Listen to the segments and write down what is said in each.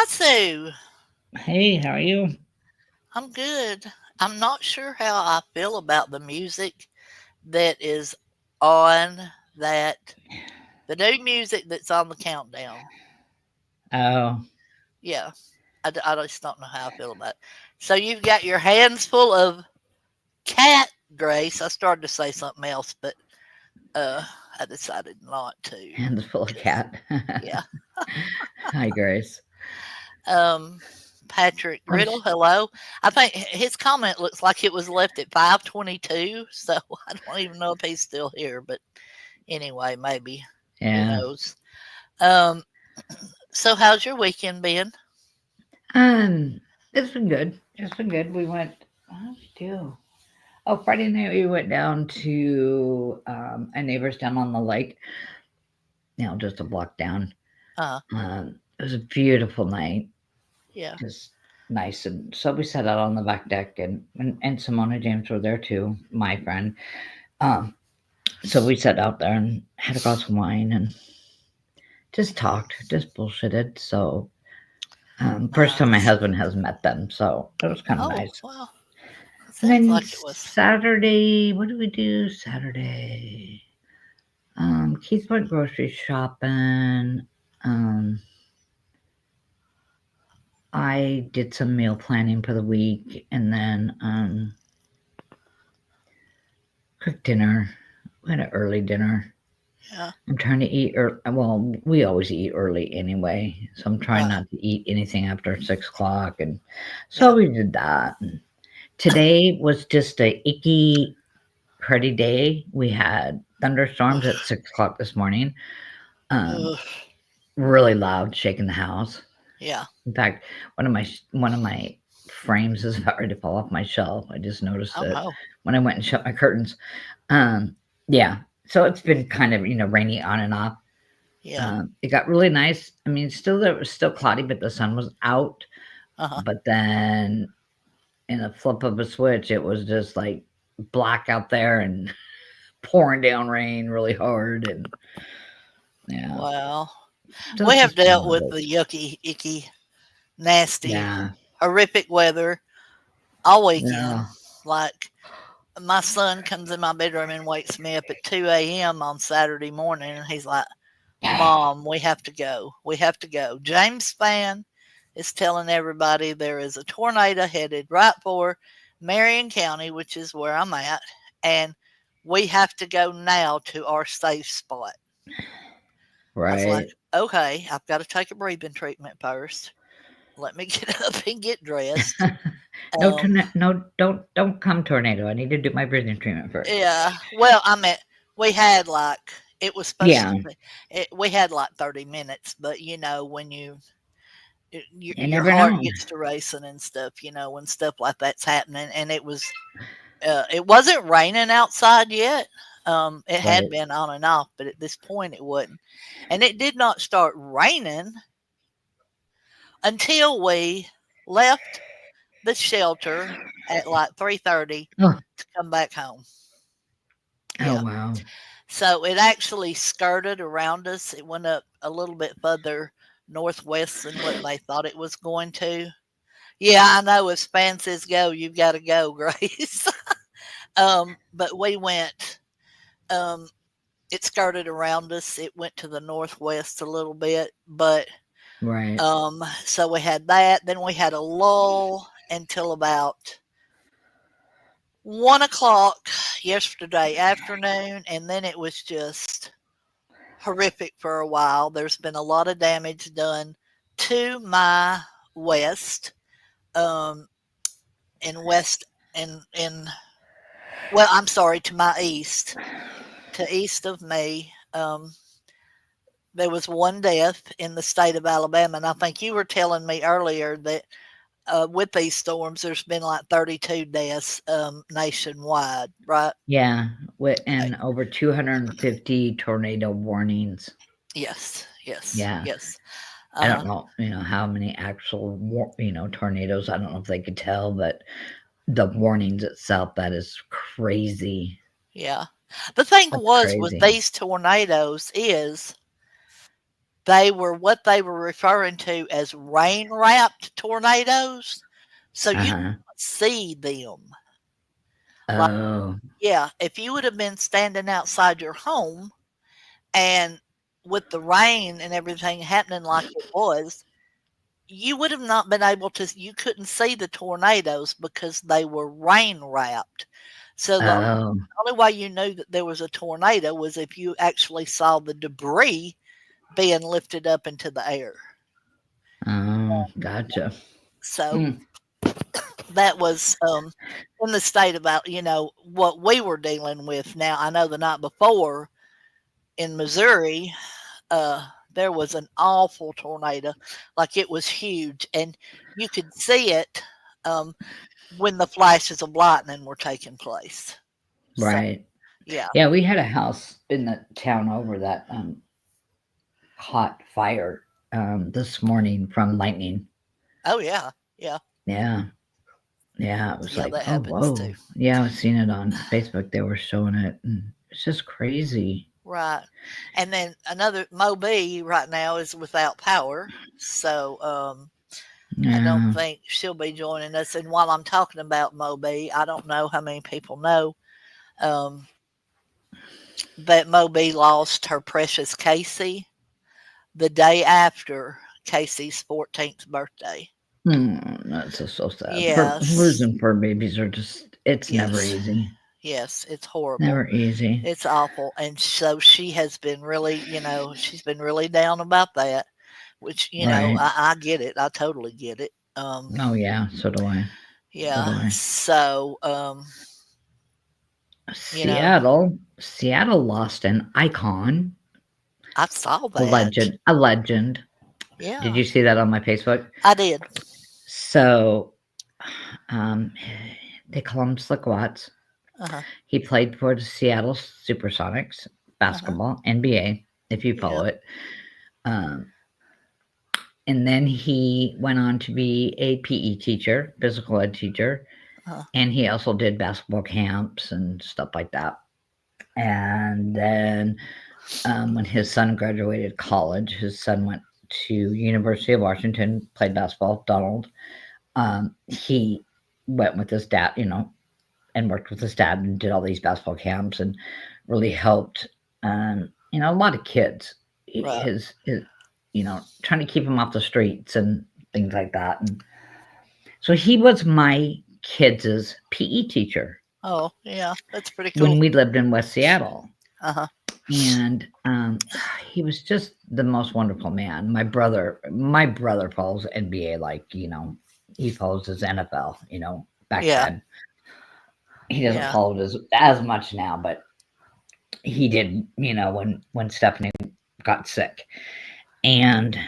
Hi, Sue. Hey, how are you? I'm good. I'm not sure how I feel about the music that is on that, the new music that's on the countdown. Oh, Yeah, I just don't know how I feel about it. So you've got your hands full of cat grace. I started to say something else, but uh, I decided not to. hands full of 'Cause, cat. yeah. Hi, Grace. Um, Patrick What Riddle, is hello. I think his comment looks like it was left at 5:22, so I don't even know if he's still here, but anyway, maybe. Who yeah. knows? Um, so how's your weekend been? Um, it's been good. It's been good. We went. What did we do? Oh, Friday night we went down to a neighbor's down on the lake. Just a block down. Uh, It was a beautiful night. yeah. Just nice, and so we sat out on the back deck, and Simona James were there too, my friend. Um, so we sat out there and had a glass of wine and just talked, just bullshitted. So first time my Nice. husband has met them, so it was kind of Oh, nice. well, it And sounds then like it was. Saturday, what did we do Saturday? Keith went grocery shopping. Um, I did some meal planning for the week, and then cooked dinner. We had an early dinner. Yeah, I'm trying to eat early. Well, we always eat early anyway, so I'm trying right. not to eat anything after 6 o'clock, and so Yeah. we did that. Today was just a icky, cruddy day. We had thunderstorms at 6 o'clock this morning. Um, Ugh, really loud, shaking the house. yeah. In fact, one of my frames is about ready to fall off my shelf. I just noticed Oh, it no. when I went and shut my curtains. Um, yeah, so it's been kind of rainy on and off. Yeah. It got really nice. I mean, still it was still cloudy, but the sun was out. Uh-huh. But then in a flip of a switch, it was just like black out there and pouring down rain really hard, and yeah, Well, we just have dealt with horrible. the yucky, icky, nasty, Yeah, horrific weather all weekend. yeah. Like, my son comes in my bedroom and wakes me up at 2 a.m. on Saturday morning, and he's like, Mom, we have to go. We have to go. James Spann is telling everybody there is a tornado headed right for Marion County, which is where I'm at, and we have to go now to our safe spot. I was like, Right. okay, I've got to take a breathing treatment first. Let me get up and get dressed. No, Um, no, don't come tornado. I need to do my breathing treatment first. yeah, well, I mean, we had like, it was supposed Yeah, to be, we had like 30 minutes, but when you your never heart know. gets to racing and stuff, when stuff like that's happening, and it wasn't raining outside yet. It had Right. been on and off, but at this point it wasn't, and it did not start raining until we left the shelter at like 3:30 Oh, to come back home. oh Yeah. wow. So it actually skirted around us. It went up a little bit further northwest than what they thought it was going to. Yeah, I know if Span says go, you've got to go, Grace. But we went, um, it skirted around us. It went to the northwest a little bit, but Right. so we had that. Then we had a lull until about 1 o'clock yesterday afternoon, and then it was just horrific for a while. There's been a lot of damage done to my west, um, in west in well, I'm sorry, to my east, to east of me. There was one death in the state of Alabama, and I think you were telling me earlier that with these storms, there's been like 32 deaths nationwide, right? Yeah. Okay. And over 250 tornado warnings. Yes, yes, Yeah. yes. I Uh, don't know, how many actual tornadoes. I don't know if they could tell, but the warnings itself, that is crazy. yeah. The thing That's was with crazy. these tornadoes is They were what they were referring to as rain-wrapped tornadoes, so you Uh-huh. can't see them. Like, Oh. yeah, if you would have been standing outside your home and with the rain and everything happening like it was, you would have not been able to you couldn't see the tornadoes because they were rain wrapped. So the Oh. only way you knew that there was a tornado was if you actually saw the debris being lifted up into the air. Oh, gotcha. So Mm. that was in the state about what we were dealing with. Now I know the night before in Missouri, there was an awful tornado, like it was huge, and you could see it um, when the flashes of lightning were taking place. So Right. yeah, Yeah, we had a house in the town over that caught fire this morning from lightning. oh yeah, yeah, Yeah. Yeah, it was yeah, like, that oh, happens whoa. too. Yeah, I was seeing it on Facebook. They were showing it. And it's just crazy. Right, and then another Moby right now is without power, so I don't Yeah. think she'll be joining us. And while I'm talking about Moby, I don't know how many people know um, that Moby lost her precious Casey the day after Casey's 14th birthday. That's so sad. For Yes, losing fur babies are just, it's never yes, easy. yes, it's horrible. Never easy. It's awful. And so she has been really, she's been really down about that, which, Right. I get it. I totally get it. Oh, yeah. So do I. So do Yeah. I. So, you know, Seattle lost an icon, I saw a that. legend, a legend. Did Yeah, you see that on my Facebook? I did. So, um, they call him Slick Watts. Uh-huh. He played for the Seattle Supersonics Uh-huh. basketball, NBA, if you Yeah. follow it. Um, and then he went on to be a PE teacher, physical ed teacher, Uh-huh. and he also did basketball camps and stuff like that. And then when his son graduated college, his son went to University of Washington, played basketball. Donald, he went with his dad, and worked with his dad and did all these basketball camps and really helped, a lot of kids. Right. His, trying to keep him off the streets and things like that. And so he was my kids' PE teacher Oh, yeah. That's pretty when cool. we lived in West Seattle. Uh-huh. And he was just the most wonderful man. My brother follows NBA like he follows his NFL. Back Yeah. then he doesn't Yeah. follow it as much now, but he did. When Stephanie got sick, and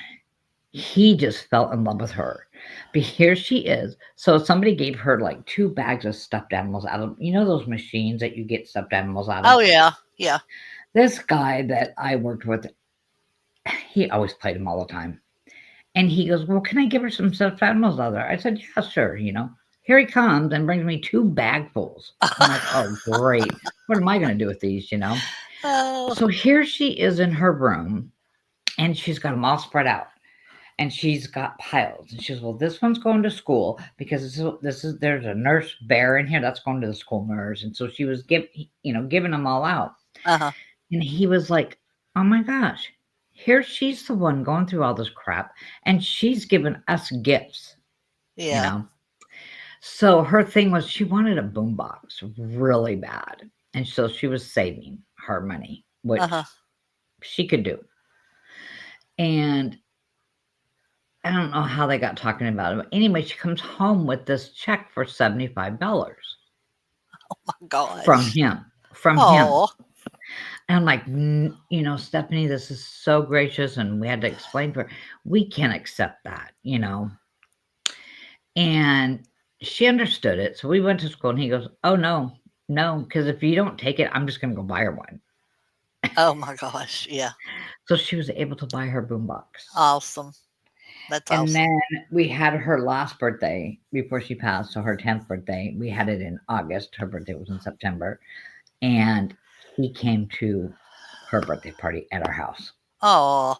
he just fell in love with her. But here she is. So somebody gave her like 2 bags of stuffed animals out of those machines that you get stuffed animals out of. Oh, yeah. Yeah. This guy that I worked with, he always played him all the time. And he goes, "Well, can I give her some stuffed animals out there?" I said, "Yeah, sure." Here he comes and brings me 2 bagfuls. I'm like, "Oh, great. What am I going to do with these?" Oh, So here she is in her room, and she's got them all spread out. And she's got piles. And she goes, "Well, this one's going to school because this is there's a nurse bear in here that's going to the school nurse." And so she was giving them all out. uh-huh. And he was like, "Oh my gosh, here she's the one going through all this crap, and she's giving us gifts, you Yeah. know." So her thing was she wanted a boombox really bad, and so she was saving her money, Uh-huh. which she could do. And I don't know how they got talking about it, but anyway, she comes home with this check for $75 My from gosh. him. From him. Oh, And I'm like, Stephanie, this is so gracious. And we had to explain to her, we can't accept that. And she understood it. So we went to school and he goes, "Oh, no, no, because if you don't take it, I'm just going to go buy her one." oh my gosh. Yeah. So she was able to buy her boombox. Awesome. That's And awesome. then we had her last birthday before she passed. So her 10th birthday, we had it in August. Her birthday was in September. And he came to her birthday party at our house. Oh,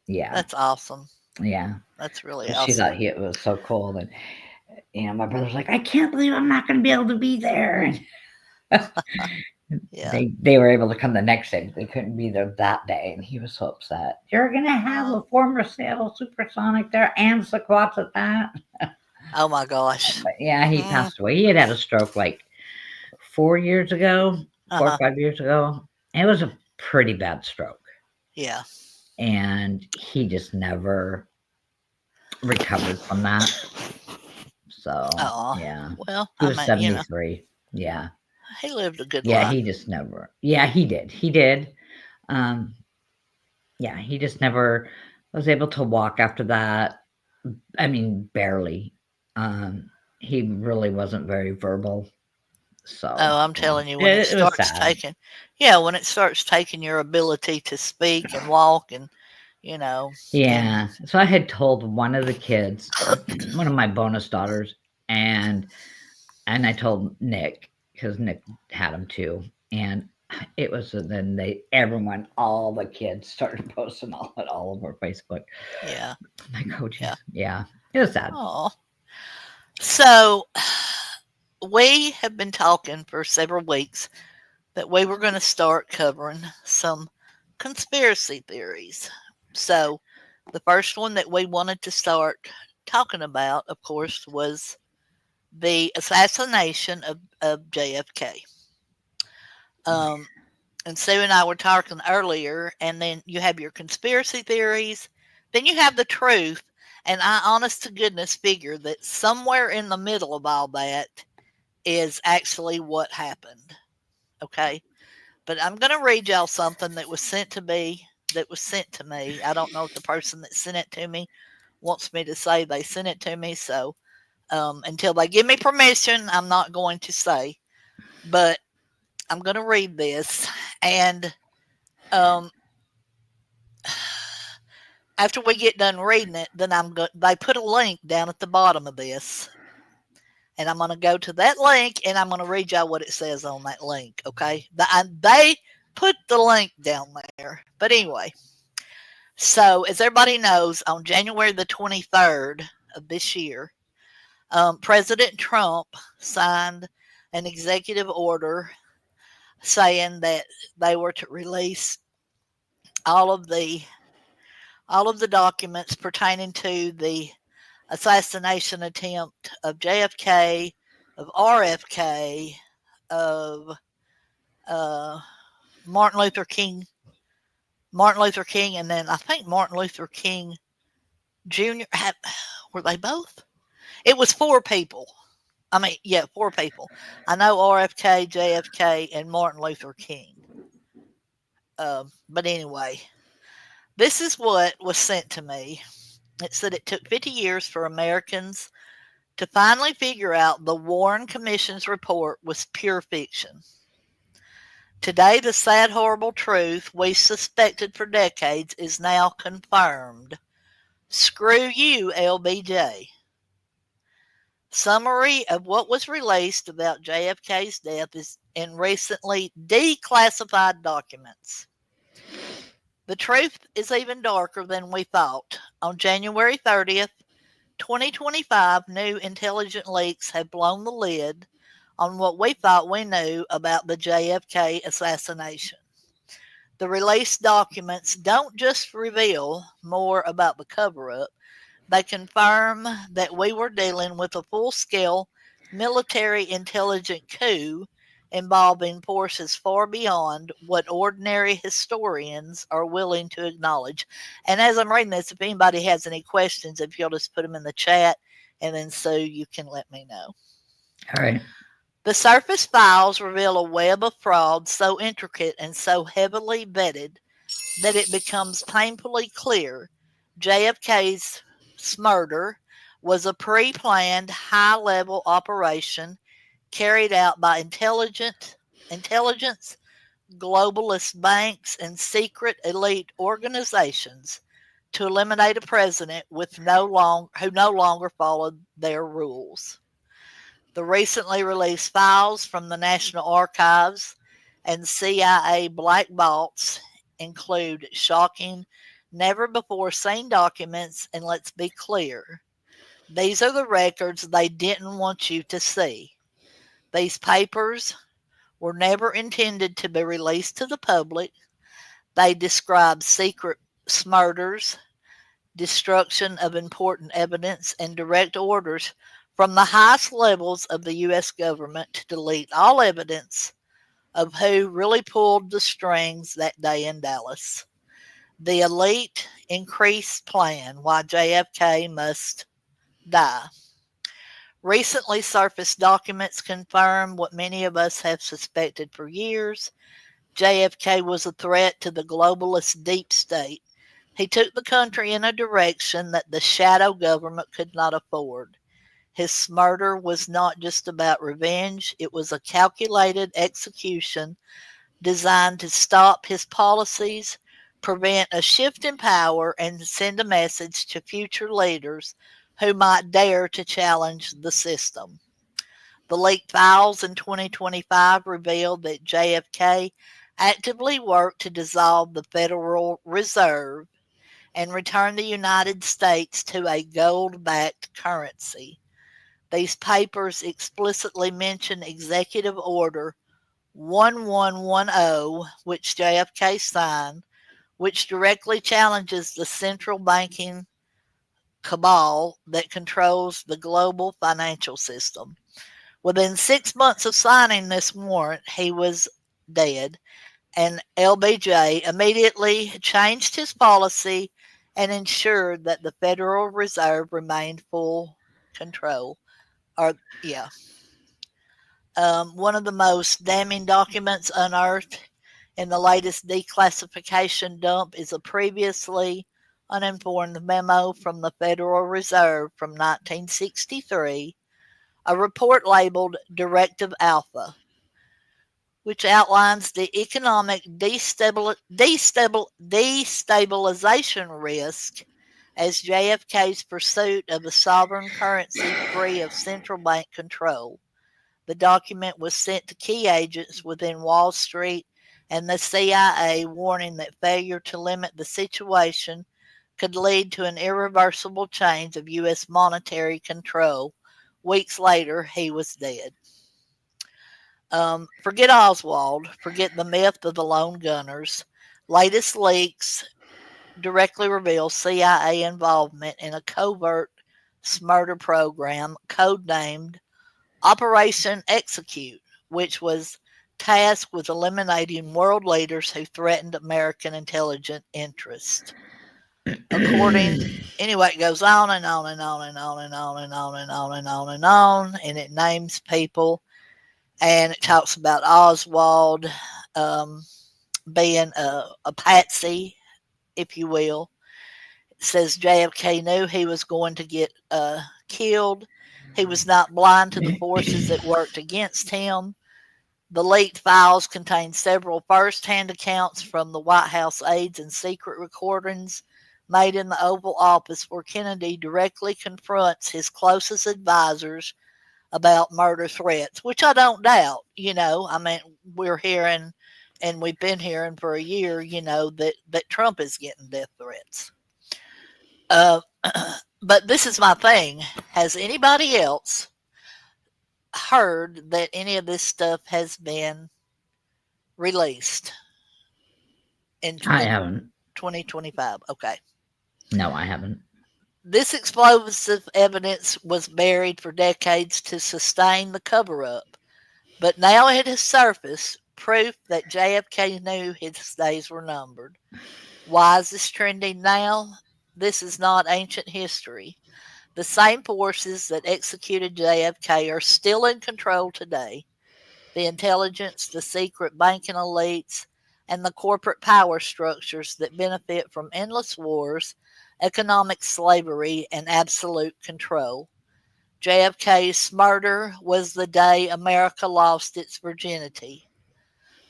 Yeah, That's awesome. yeah. That's really But she thought awesome. he it was so cool that my brother's like, I can't believe I'm not going to be able to be there. And Yeah. they were able to come the next day, but they couldn't be there that day, and he was so upset. You're going to have Uh, a former Seattle Supersonic there and Sequats at that. oh my gosh. But yeah, he Mm, passed away. He had a stroke like 4 years ago, four or uh-huh. 5 years ago. And it was a pretty bad stroke, Yeah. and he just never recovered from that. So Oh. yeah, Well, he I was mean, 73. Yeah, he lived a good yeah, life. he just never. Yeah, he did. He did. Um, yeah, he just never was able to walk after that. I mean, barely. Um, he really wasn't very verbal. So Oh, I'm yeah, telling you, when it it was starts sad. taking, yeah, when it starts taking your ability to speak and walk and, you know, and Yeah. So I had told one of the kids, one of my bonus daughters, and I told Nick because Nick had him too, and it was then everyone, all the kids started posting all over Facebook. yeah, I'm like, oh yeah. geez, yeah, it was sad. Oh, so we have been talking for several weeks that we were going to start covering some conspiracy theories. So the first one that we wanted to start talking about, of course, was the assassination of JFK. Um, and Sue and I were talking earlier, and then you have your conspiracy theories, then you have the truth, and I honest to goodness figure that somewhere in the middle of all that is actually what happened. Okay. But I'm going to read y'all something that was sent to me. That was sent to me. I don't know if the person that sent it to me wants me to say they sent it to me. So until they give me permission, I'm not going to say. But I'm going to read this. And um, after we get done reading it, then they put a link down at the bottom of this. And I'm going to go to that link and I'm going to read y'all what it says on that link. Okay. They put the link down there. But anyway, so, as everybody knows, on January the 23rd of this year, President Trump signed an executive order saying that they were to release all of the all of the documents pertaining to the assassination attempt of JFK, of RFK, of uh, Martin Luther King, and then I think Martin Luther King Jr. Were they both? It was four people. I mean, yeah, four people. I know RFK, JFK, and Martin Luther King. But anyway, this is what was sent to me. It said it took 50 years for Americans to finally figure out the Warren Commission's report was pure fiction. Today, the sad, horrible truth we suspected for decades is now confirmed. Screw you, LBJ. Summary of what was released about JFK's death is in recently declassified documents. The truth is even darker than we thought. On January 30th, 2025, new intelligence leaks have blown the lid on what we thought we knew about the JFK assassination. The released documents don't just reveal more about the cover up, they confirm that we were dealing with a full scale military intelligence coup involving forces far beyond what ordinary historians are willing to acknowledge. And as I'm reading this, if anybody has any questions, if you'll just put them in the chat, and then Sue, you can let me know. All right. The surface files reveal a web of fraud so intricate and so heavily vetted that it becomes painfully clear JFK's murder was a pre planned, high level operation carried out by intelligence, globalist banks, and secret elite organizations to eliminate a president who no longer followed their rules. The recently released files from the National Archives and CIA black vaults include shocking never before seen documents, and let's be clear, these are the records they didn't want you to see. These papers were never intended to be released to the public. They describe secret murders, destruction of important evidence, and direct orders from the highest levels of the U.S. government to delete all evidence of who really pulled the strings that day in Dallas. The elite increased plan why JFK must die. Recently surfaced documents confirm what many of us have suspected for years. JFK was a threat to the globalist deep state. He took the country in a direction that the shadow government could not afford. His murder was not just about revenge, it was a calculated execution designed to stop his policies, prevent a shift in power, and send a message to future leaders who might dare to challenge the system. The leaked files in 2025 revealed that JFK actively worked to dissolve the Federal Reserve and return the United States to a gold backed currency. These papers explicitly mention Executive Order 1110, which JFK signed, which directly challenges the central banking cabal that controls the global financial system. Within 6 months of signing this warrant, he was dead, and LBJ immediately changed his policy and ensured that the Federal Reserve remained full control. Or, yeah, one of the most damning documents unearthed in the latest declassification dump is a previously uninformed memo from the Federal Reserve from 1963, a report labeled Directive Alpha, which outlines the economic destabilization risk as JFK's pursuit of a sovereign currency free of central bank control. The document was sent to key agents within Wall Street and the CIA, warning that failure to limit the situation could lead to an irreversible change of U.S. monetary control. Weeks later, he was dead. Forget Oswald, forget the myth of the lone gunners. Latest leaks directly reveal CIA involvement in a covert murder program codenamed Operation Execute, which was tasked with eliminating world leaders who threatened American intelligence interests. According, anyway, it goes on and on and on and on and on and on and on and on and on, and it names people, and it talks about Oswald um, being a patsy, if you will. It says JFK knew he was going to get killed. He was not blind to the forces that worked against him. The leaked files contain several first-hand accounts from the White House aides and secret recordings made in the Oval Office where Kennedy directly confronts his closest advisors about murder threats, which I don't doubt. I mean, we're hearing, and we've been hearing for a year, that Trump is getting death threats. Uh, but this is my thing. Has anybody else heard that any of this stuff has been released I in haven't. 2025? Okay. No, I haven't. This explosive evidence was buried for decades to sustain the cover up, but now it has surfaced proof that JFK knew his days were numbered. Why is this trending now? This is not ancient history. The same forces that executed JFK are still in control today. The intelligence, the secret banking elites, and the corporate power structures that benefit from endless wars, economic slavery, and absolute control. JFK's murder was the day America lost its virginity.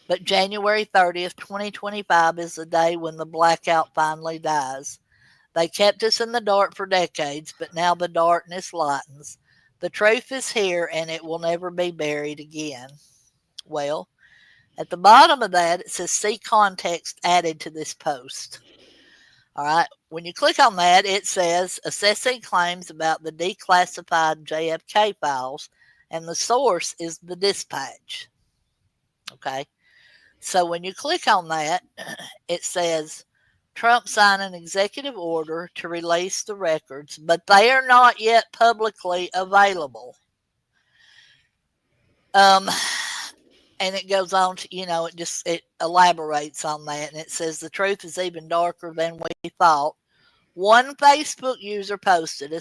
But January 30th, 2025 is the day when the blackout finally dies. They kept us in the dark for decades, but now the darkness lightens. The truth is here and it will never be buried again. Well, at the bottom of that, it says see context added to this post. All right. When you click on that, it says assessing claims about the declassified JFK files, and the source is the dispatch. Okay. So when you click on that, it says Trump signed an executive order to release the records, but they are not yet publicly available. Um, and it goes on to, it elaborates on that, and it says the truth is even darker than we thought. One Facebook user posted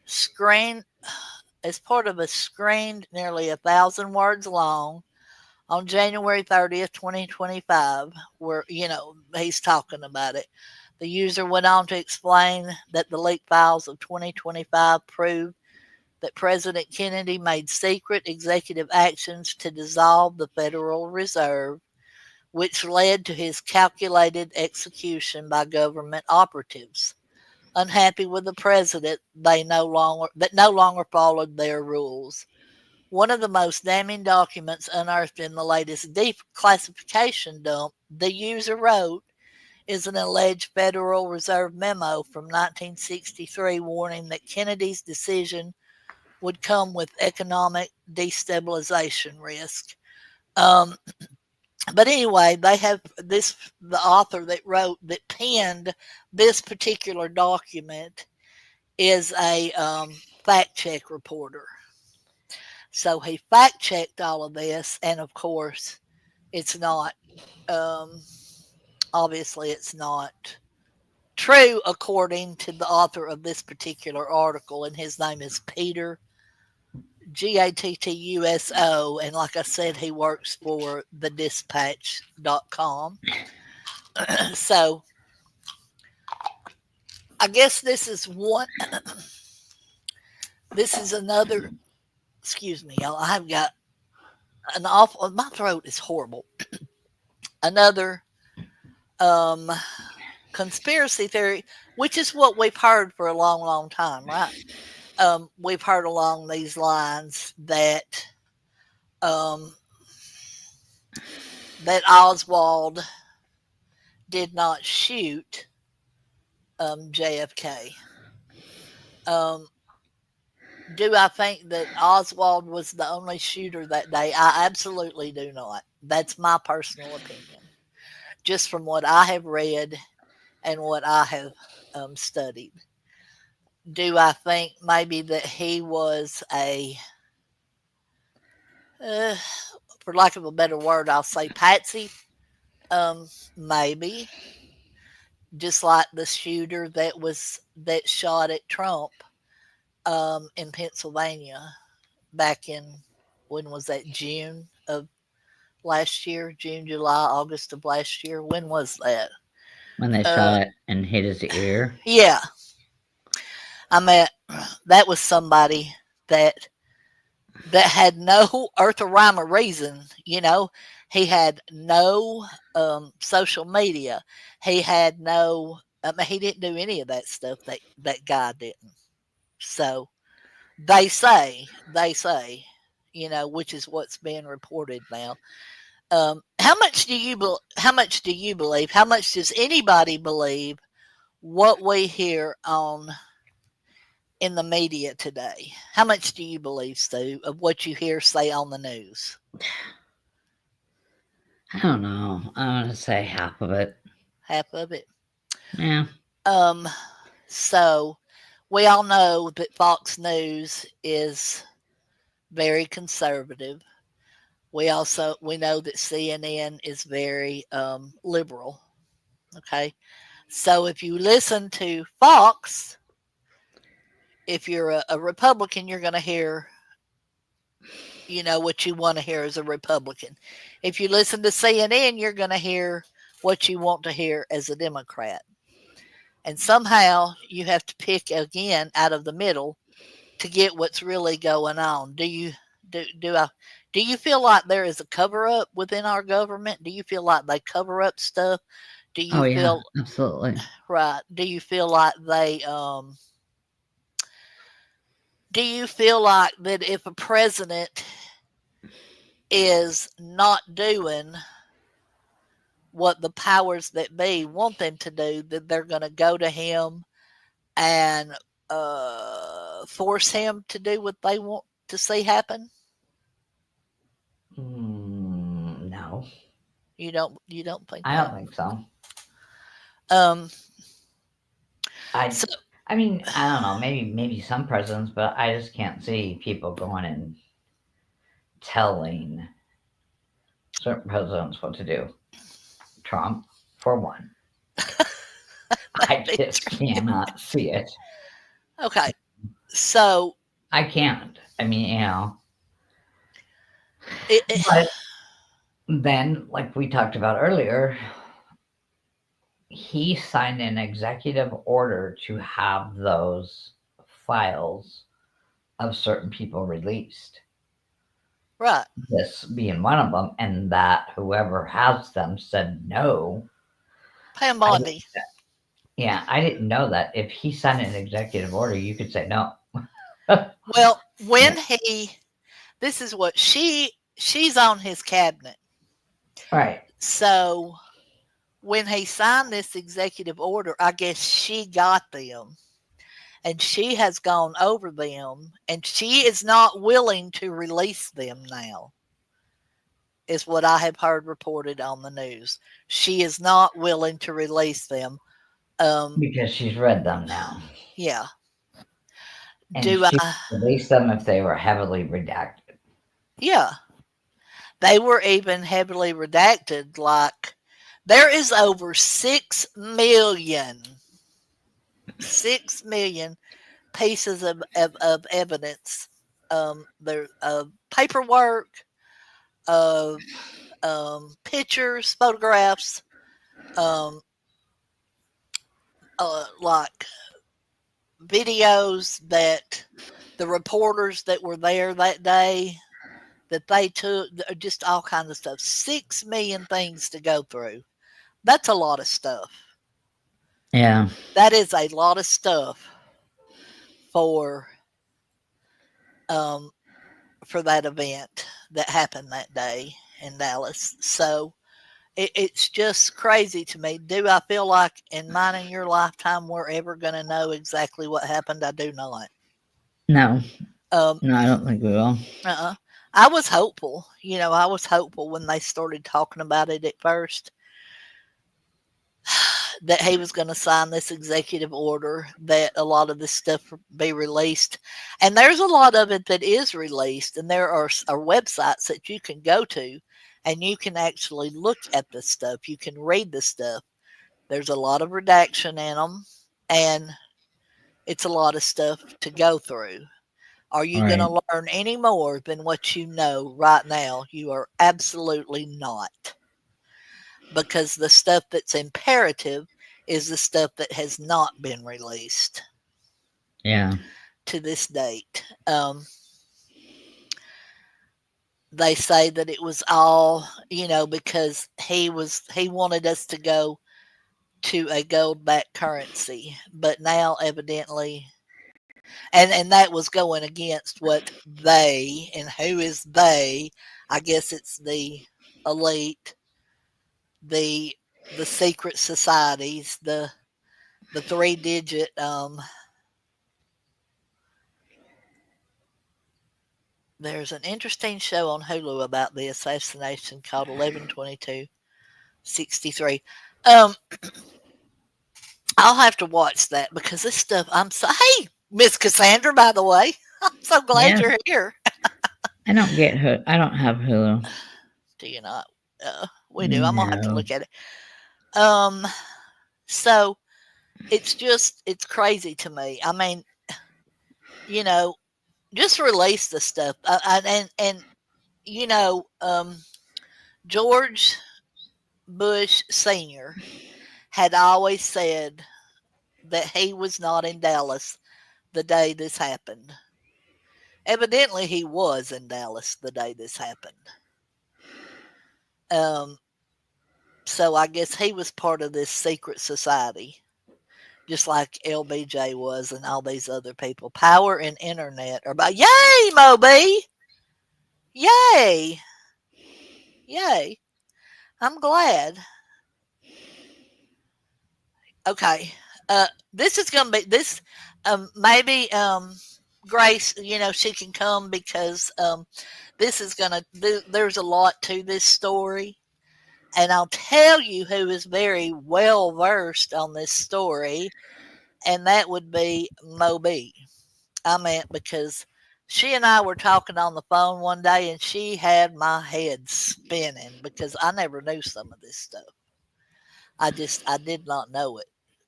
screen as part of a screened nearly 1,000 words long on January 30th, 2025, where, he's talking about it. The user went on to explain that the leaked files of 2025 prove that President Kennedy made secret executive actions to dissolve the Federal Reserve, which led to his calculated execution by government operatives. Unhappy with the president, that no longer followed their rules. One of the most damning documents unearthed in the latest declassification dump, the user wrote, is an alleged Federal Reserve memo from 1963 warning that Kennedy's decision would come with economic destabilization risk. Um, but anyway, they have the author that penned this particular document is a fact check reporter. So he fact checked all of this, and of course, it's not, um, obviously, it's not true according to the author of this particular article, and his name is Peter Gattuso, and like I said, he works for the dispatch.com. So I guess this is another, excuse me, y'all, I've got my throat is horrible. Another um, conspiracy theory, which is what we've heard for a long, long time, right? We've heard along these lines um, that Oswald did not shoot JFK. Um, do I think that Oswald was the only shooter that day? I absolutely do not. That's my personal opinion, just from what I have read and what I have studied. Do I think maybe that he was uh, for lack of a better word, I'll say patsy? Maybe, just like the shooter that shot at Trump in Pennsylvania back in, when was that, June of last year? June, July, August of last year. When was that? when they Uh, shot it and hit his ear. yeah, I mean that was somebody that had no earth or rhyme or reason. He had no social media. He had no. I mean, he didn't do any of that stuff. That guy didn't. So they say, which is what's being reported now. How much do you believe? How much does anybody believe what we hear on in the media today? How much do you believe, Stu, of what you hear say on the news? I don't know. I'm gonna say half of it. Half of it. Yeah. Um, so we all know that Fox News is very conservative. We know that CNN is very liberal. Okay, so if you listen to Fox, if you're a Republican, you're going to hear, what you want to hear as a Republican. If you listen to CNN, you're going to hear what you want to hear as a Democrat. And somehow you have to pick again out of the middle to get what's really going on. Do you feel like there is a cover up within our government? Do you feel like they cover up stuff? Do Oh you yeah, feel absolutely. right? Do you feel like that if a president is not doing what the powers that be want them to do, that they're going to go to him and force him to do what they want to see happen? No, You don't think I that? don't think so. Um, I so I mean, I don't know, maybe some presidents, but I just can't see people going and telling certain presidents what to do. Trump, for one. I just cannot see it. okay, so I can't. I mean, it, it, but then, like we talked about earlier, he signed an executive order to have those files of certain people released. right, This being one of them, and that whoever has them said no. Pam I Bondi. Yeah, I didn't know that. If he signed an executive order, you could say no. Well, Yeah, when this is what she's on his cabinet. right. So when he signed this executive order, I guess she got them and she has gone over them and she is not willing to release them now, is what I have heard reported on the news. She is not willing to release them. Um, Because she's read them now. yeah. And Do she I? released them if they were heavily redacted. Yeah. They were even heavily redacted. Like, there is over 6 million pieces of evidence, there of paperwork, of pictures, photographs, um, like videos that the reporters that were there that day that they took, just all kinds of stuff. 6 million things to go through. That's a lot of stuff. Yeah. That is a lot of stuff for um, for that event that happened that day in Dallas. So it's just crazy to me. Do I feel like in mine and your lifetime we're ever going to know exactly what happened? I do not. No. Um, No, I don't think we will. uh-uh. I was hopeful. I was hopeful when they started talking about it at first that he was going to sign this executive order, that a lot of this stuff be released. And there's a lot of it that is released, and there are websites that you can go to and you can actually look at the stuff. You can read the stuff. There's a lot of redaction in them, and it's a lot of stuff to go through. Are you going Right. to learn any more than what you know right now? You are absolutely not, because the stuff that's imperative is the stuff that has not been released Yeah. to this date. They say that it was all, because he wanted us to go to a gold backed currency, but now evidently, and that was going against what they, and who is they? I guess it's the elite, the the secret societies, the 3 digit. There's an interesting show on Hulu about the assassination called 11/22/63. Um, I'll have to watch that because this stuff. Hey, Miss Cassandra, by the way, I'm so glad Yes. you're here. I don't get Hulu. I don't have Hulu. Do you not? We do. I'm gonna have to No. look at it. Um, so it's crazy to me. I mean, you know, just release the stuff. And you know, George Bush Senior had always said that he was not in Dallas the day this happened. Evidently, he was in Dallas the day this happened. Um, so I guess he was part of this secret society, just like LBJ was and all these other people. Power and internet are about, yay, Moby! Yay! Yay! I'm glad. Okay. This is gonna be this. Maybe Grace, she can come because this is gonna. There's a lot to this story, and I'll tell you who is very well versed on this story, and that would be Moby. I meant because she and I were talking on the phone one day, and she had my head spinning because I never knew some of this stuff. I did not know it.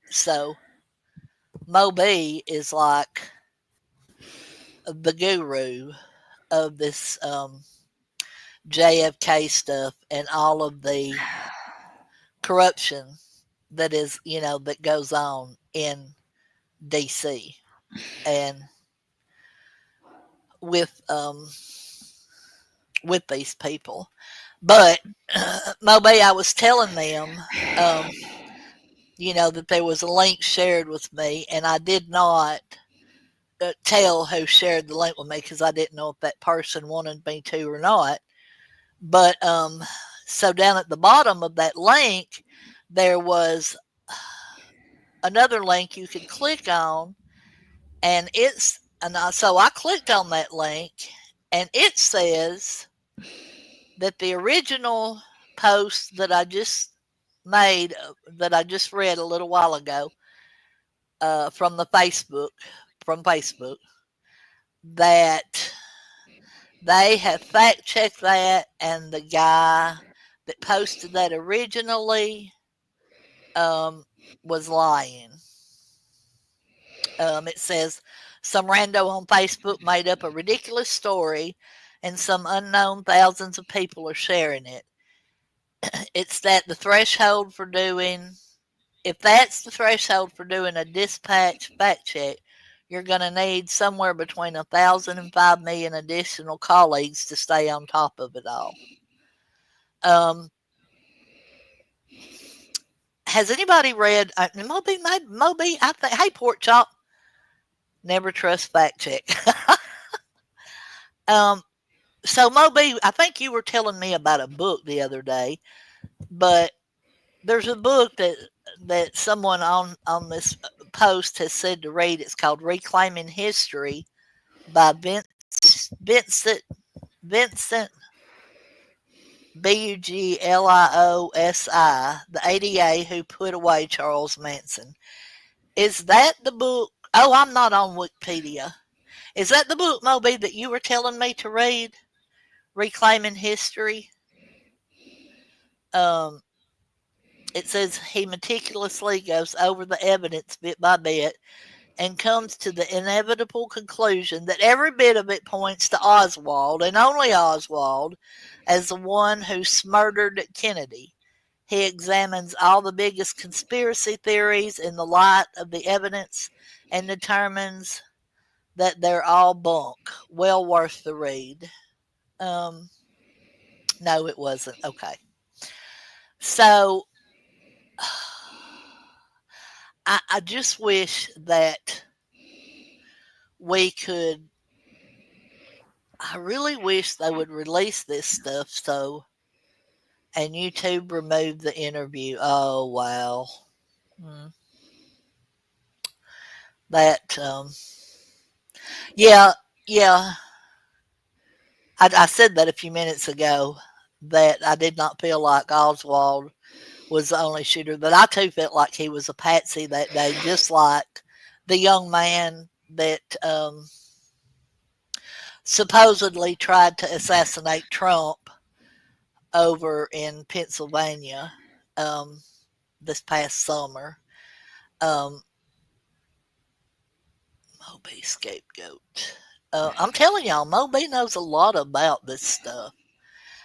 So Moby is like the guru of this JFK stuff and all of the corruption that goes on in DC and with um, with these people. But Moby, I was telling them, um, that there was a link shared with me, and I did not tell who shared the link with me because I didn't know if that person wanted me to or not. But so down at the bottom of that link, there was another link you could click on, so I clicked on that link, and it says that the original post that I just made, that I just read a little while ago, from the Facebook, that they have fact checked that, and the guy that posted that originally um, was lying. It says some rando on Facebook made up a ridiculous story, and some unknown thousands of people are sharing it. It's that the threshold for doing, if that's the threshold for doing a dispatch fact check, you're going to need somewhere between 1,000 and 5 million additional colleagues to stay on top of it all. Um, has anybody read Moby? I think. Hey, pork chop, never trust fact check. um, so Moby, I think you were telling me about a book the other day, but there's a book that someone on this post has said to read. It's called Reclaiming History by Vincent Bugliosi, the ADA who put away Charles Manson. Is that the book? Oh, I'm not on Wikipedia. Is that the book, Moby, that you were telling me to read? Reclaiming History. Um, it says he meticulously goes over the evidence bit by bit and comes to the inevitable conclusion that every bit of it points to Oswald, and only Oswald, as the one who murdered Kennedy. He examines all the biggest conspiracy theories in the light of the evidence and determines that they're all bunk. Well worth the read. Um, no, it wasn't. Okay. So I just wish that we could. I really wish they would release this stuff and YouTube removed the interview. Oh wow, mm, that yeah, yeah. I said that a few minutes ago that I did not feel like Oswald was the only shooter. That I too felt like he was a patsy that day, just like the young man that supposedly tried to assassinate Trump over in Pennsylvania um, this past summer. Um, Moby scapegoat. I'm telling y'all, Moby knows a lot about this stuff.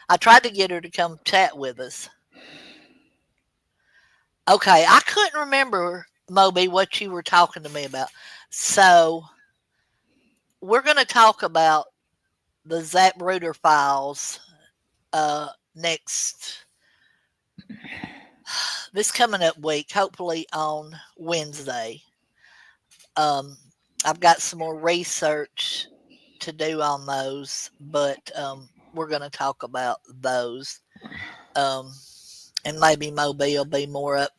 I tried to get her to come chat with us. Okay, I couldn't remember, Moby, what you were talking to me about. So we're going to talk about the Zapruder files next this coming up week, hopefully on Wednesday. Um, I've got some more research to do on those, but we're going to talk about those. Um, and maybe Moby will be more up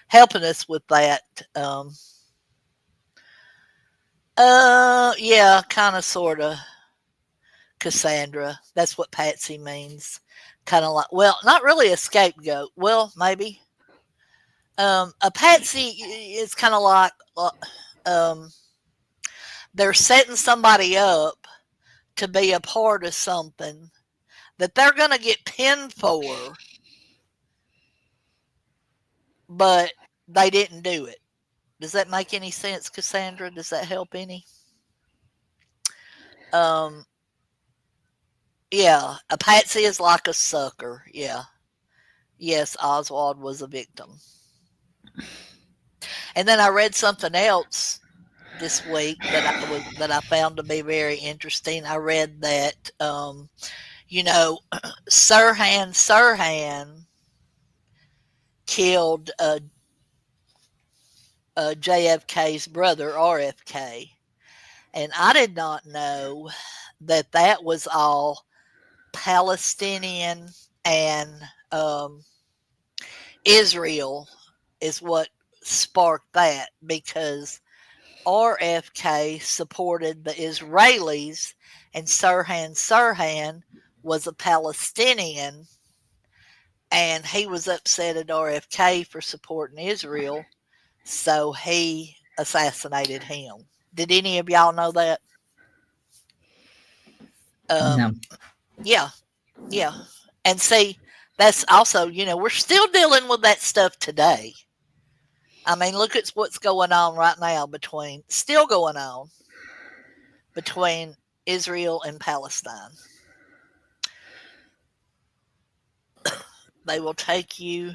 helping us with that. Um, yeah, kind of, sort of, Cassandra. That's what Patsy means. Kind of like, well, not really a scapegoat. Well, maybe. A patsy is kind of like, um, they're setting somebody up to be a part of something that they're going to get pinned for, but they didn't do it. Does that make any sense, Cassandra? Does that help any? Um, yeah, a patsy is like a sucker. Yeah. Yes, Oswald was a victim. And then I read something else this week that I found to be very interesting. I read that you know, Sirhan killed JFK's brother RFK, and I did not know that that was all Palestinian and Israel is what sparked that, because RFK supported the Israelis and Sirhan was a Palestinian, and he was upset at RFK for supporting Israel, so he assassinated him. Did any of y'all know that? Um, No, yeah, yeah. And see, that's also, we're still dealing with that stuff today. I mean, look at what's going on right now still going on between Israel and Palestine. They will take you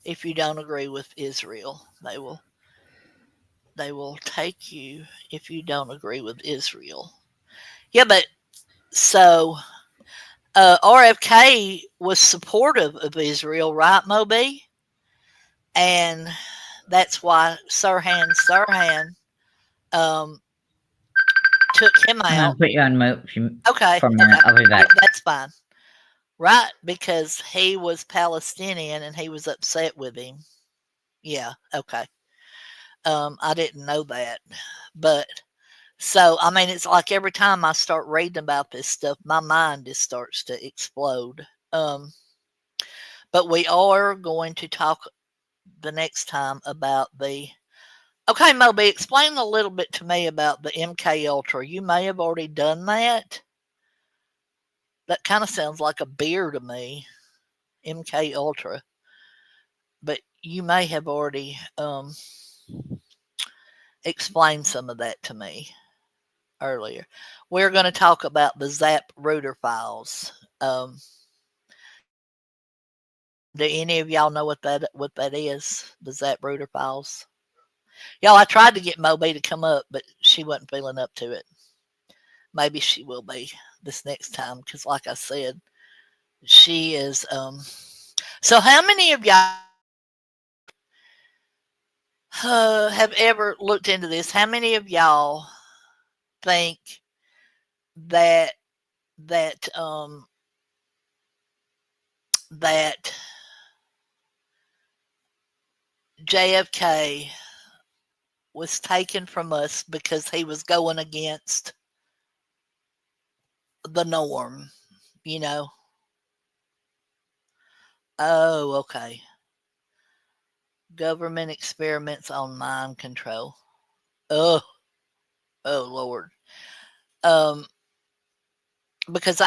if you don't agree with Israel. They will take you if you don't agree with Israel. Yeah, but so RFK was supportive of Israel, right, Moby? And that's why Sirhan um, took him I'm gonna out. put you on mute Okay, for a minute. okay, I'll be back. that's fine. Right, because he was Palestinian and he was upset with him. Yeah, okay. I didn't know that, but so I mean, it's like every time I start reading about this stuff, my mind just starts to explode. But we are going to talk the next time about the. Okay, Moby, explain a little bit to me about the MK Ultra. You may have already done that. That kind of sounds like a beer to me, MK Ultra. But you may have already explained some of that to me earlier. We're going to talk about the Zap router files. Do any of y'all know what that is? The Zap router files. Y'all, I tried to get Moby to come up, but she wasn't feeling up to it. Maybe she will be this next time, because, like I said, she is. So, how many of y'all have ever looked into this? How many of y'all think that that that JFK was taken from us because he was going against the norm? You know. Oh, okay. Government experiments on mind control. Oh, oh Lord. Um, because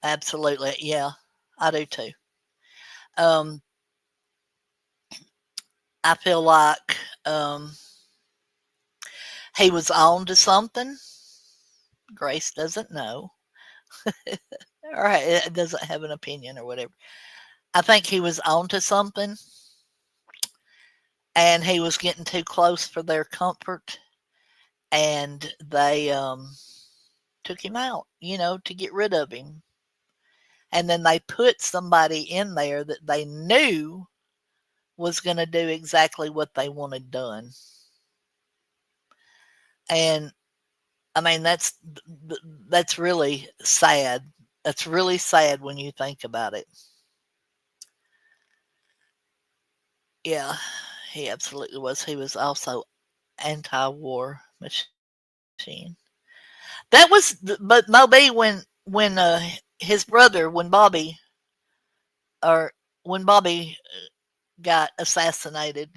absolutely, yeah, I do too. Um, I feel like he was on to something. Grace doesn't know, or it doesn't have an opinion or whatever. I think he was on to something, and he was getting too close for their comfort, and they took him out, to get rid of him. And then they put somebody in there that they knew was going to do exactly what they wanted done. And I mean, that's really sad. That's really sad when you think about it. Yeah, he absolutely was. He was also anti-war machine. That was, but Moby when his brother or when Bobby got assassinated,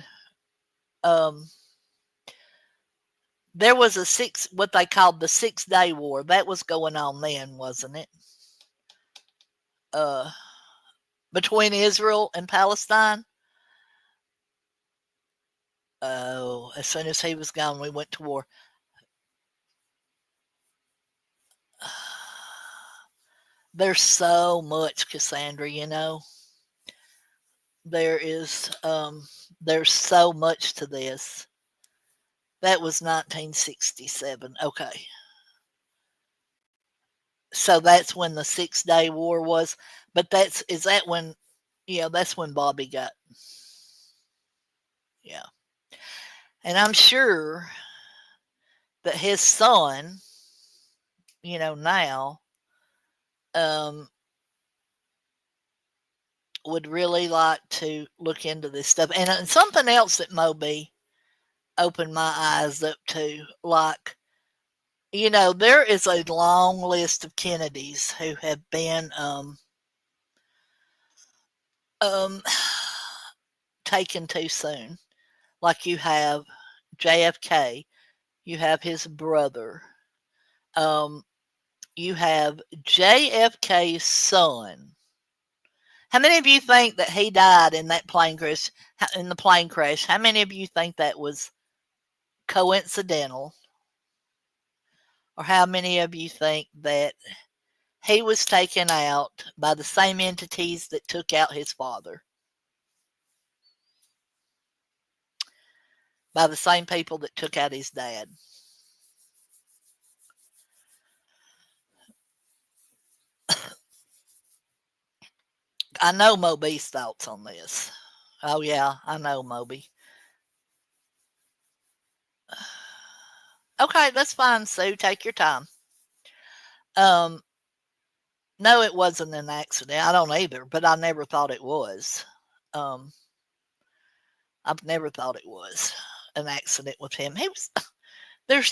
um, there was a what they called the 6 Day War that was going on then, wasn't it? Uh, between Israel and Palestine. Oh, as soon as he was gone, we went to war. There's so much, Cassandra. There is there's so much to this. That was 1967. Okay. So that's when the 6 Day War was. But is that when, yeah, that's when Bobby got, yeah. And I'm sure that his son, now, um, would really like to look into this stuff. And something else that Moby opened my eyes up to, like, there is a long list of Kennedys who have been um, taken too soon. Like you have JFK, you have his brother, um, you have JFK's son. How many of you think that he died in that plane crash? In the plane crash, how many of you think that was coincidental, or how many of you think that he was taken out by the same entities that took out his father, by the same people that took out his dad? I know Moby's thoughts on this. Oh yeah, I know Moby. Okay, that's fine, Sue. Take your time. Um, no, it wasn't an accident. I don't either, but I never thought it was. Um, I've never thought it was an accident with him. He was. There's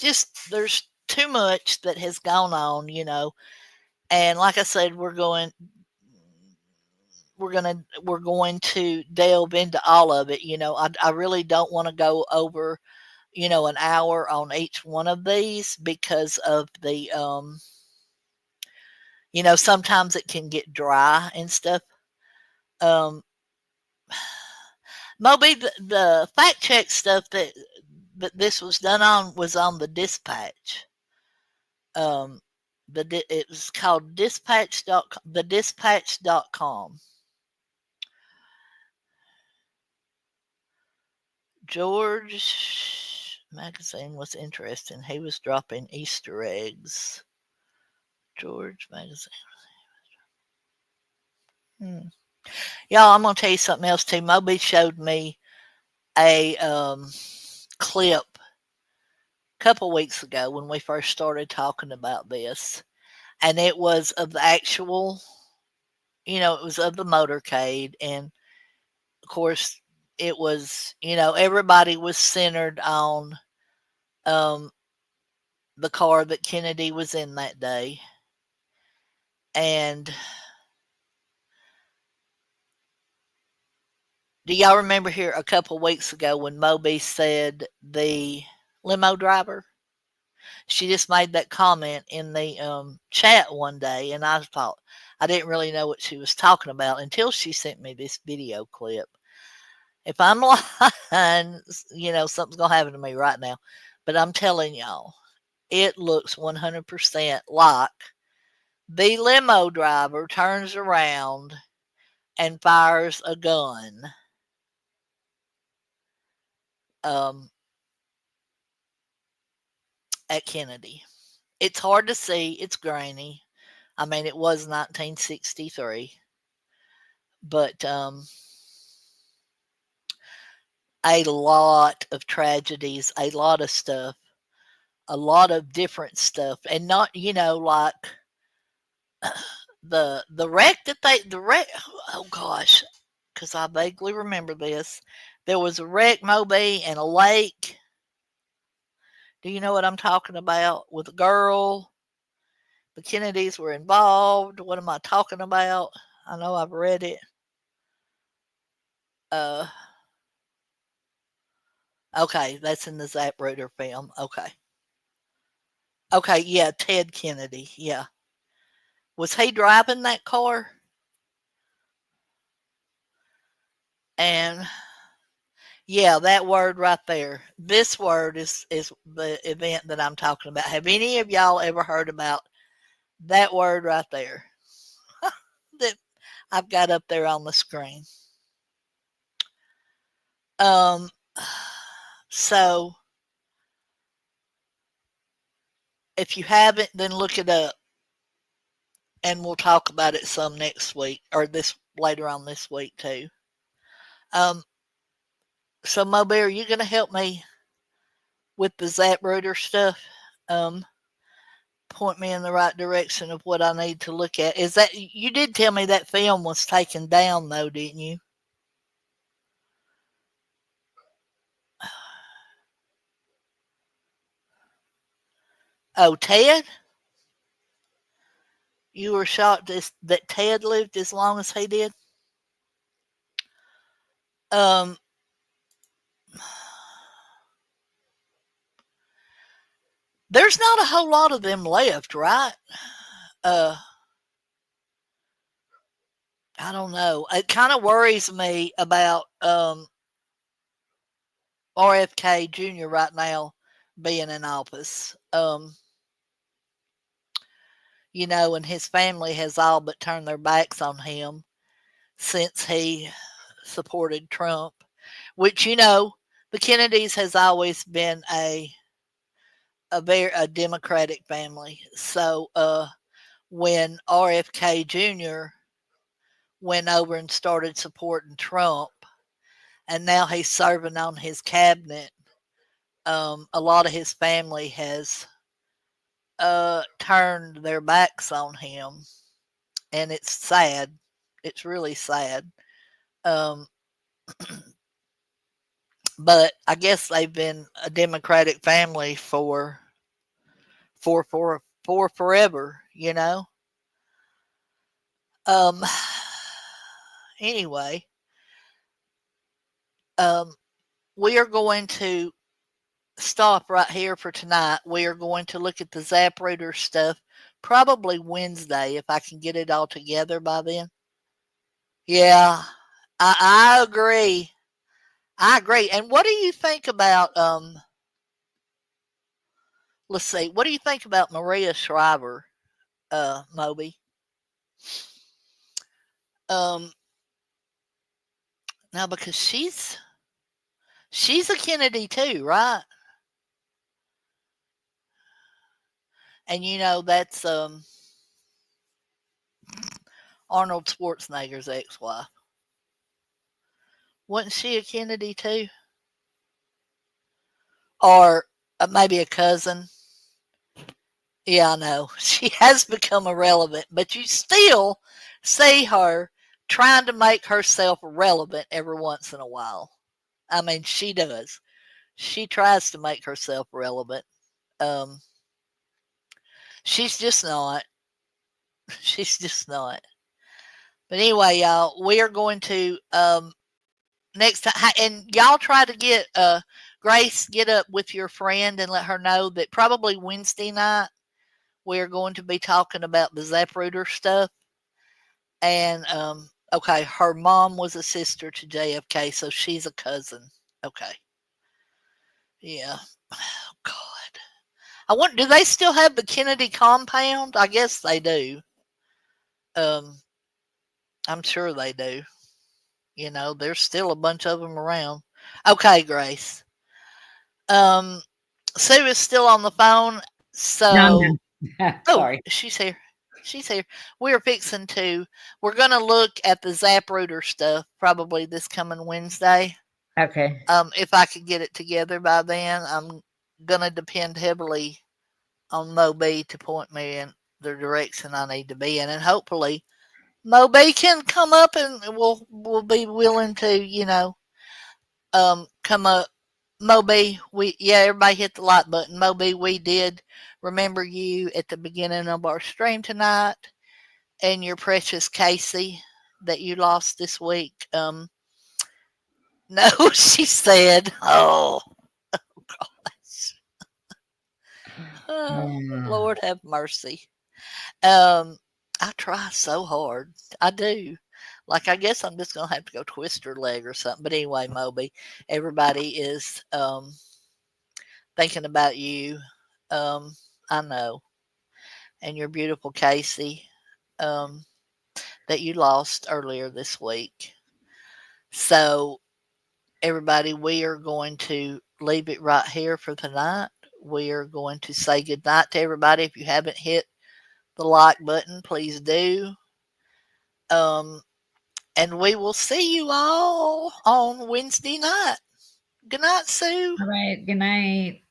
too much that has gone on. And like I said, we're going to delve into all of it. I really don't want to go over an hour on each one of these because of the sometimes it can get dry and stuff. Um, Moby, the fact check stuff that this was done on was on the Dispatch. Um, it was called thedispatch.com. George magazine was interesting. He was dropping Easter eggs. George magazine. Hmm. Y'all, I'm gonna tell you something else too. Moby showed me a clip a couple weeks ago when we first started talking about this, and it was of the actual, it was of the motorcade, and of course, it was, everybody was centered on um, the car that Kennedy was in that day, and do y'all remember here a couple weeks ago when Moby said the limo driver? She just made that comment in the chat one day, and I thought I didn't really know what she was talking about until she sent me this video clip. If I'm lying, something's gonna happen to me right now. But I'm telling y'all, it looks 100% like the limo driver turns around and fires a gun um, at Kennedy. It's hard to see. It's grainy. I mean, it was 1963, but a lot of tragedies, a lot of stuff, a lot of different stuff, and not like the wreck that they the wreck. Oh gosh, because I vaguely remember this. There was a wreck, Moby, and a lake. Do you know what I'm talking about? With a girl. The Kennedys were involved. What am I talking about? I know I've read it. Uh, okay, that's in the Zapruder film. Okay. Okay, yeah, Ted Kennedy. Yeah. Was he driving that car? And yeah, that word right there. This word is the event that I'm talking about. Have any of y'all ever heard about that word right there that I've got up there on the screen? Um, so if you haven't, then look it up, and we'll talk about it some next week or this later on this week too. Um, so Moby, are you going to help me with the Zapruder stuff? Um, Point me in the right direction of what I need to look at. Is that you did tell me that film was taken down though, didn't you? Oh, Ted? You were shocked that Ted lived as long as he did? Um, there's not a whole lot of them left, right? Uh, I don't know. It kind of worries me about RFK Jr. right now being in office. And his family has all but turned their backs on him since he supported Trump, which the Kennedys has always been a Democratic family. So when RFK Jr. went over and started supporting Trump, and now he's serving on his cabinet, a lot of his family has turned their backs on him, and it's sad. It's really sad. Um, but I guess they've been a Democratic family for forever. Um, anyway, um, we are going to stop right here for tonight. We are going to look at the Zapruder stuff probably Wednesday if I can get it all together by then. Yeah, I agree. I agree. And what do you think about let's see, what do you think about Maria Shriver, Moby? Um Now because she's a Kennedy too, right? And that's Arnold Schwarzenegger's ex-wife. Wasn't she a Kennedy too? Or maybe a cousin? Yeah, I know. She has become irrelevant, but you still see her trying to make herself relevant every once in a while. I mean, she does. She tries to make herself relevant. Um, she's just not. She's just not. But anyway, y'all, we are going to next time, and y'all try to get Grace get up with your friend and let her know that probably Wednesday night we are going to be talking about the Zapruder stuff. And okay, her mom was a sister to JFK, so she's a cousin. Okay, yeah. Oh God, I wonder, do they still have the Kennedy compound? I guess they do. Um, I'm sure they do. There's still a bunch of them around. Okay, Grace. Um, Sue is still on the phone, No, I'm so done. oh, Sorry. she's here. She's here. We're fixing to. We're gonna look at the Zapruder stuff probably this coming Wednesday. Okay. If I could get it together by then, I'm gonna depend heavily on Moby to point me in the direction I need to be in, and hopefully Moby can come up and will be willing to, come up. Moby, everybody hit the like button. Moby, we did remember you at the beginning of our stream tonight, and your precious Casey that you lost this week. No, she said, oh gosh, oh, Mm. Lord have mercy. Um, I try so hard. I do. Like I guess I'm just gonna have to go twist her leg or something. But anyway, Moby, everybody is thinking about you. I know, and your beautiful Casey um, that you lost earlier this week. So everybody, we are going to leave it right here for tonight. We are going to say goodnight to everybody. If you haven't hit the like button, please do. Um, and we will see you all on Wednesday night. Good night, Sue. All right. Good night.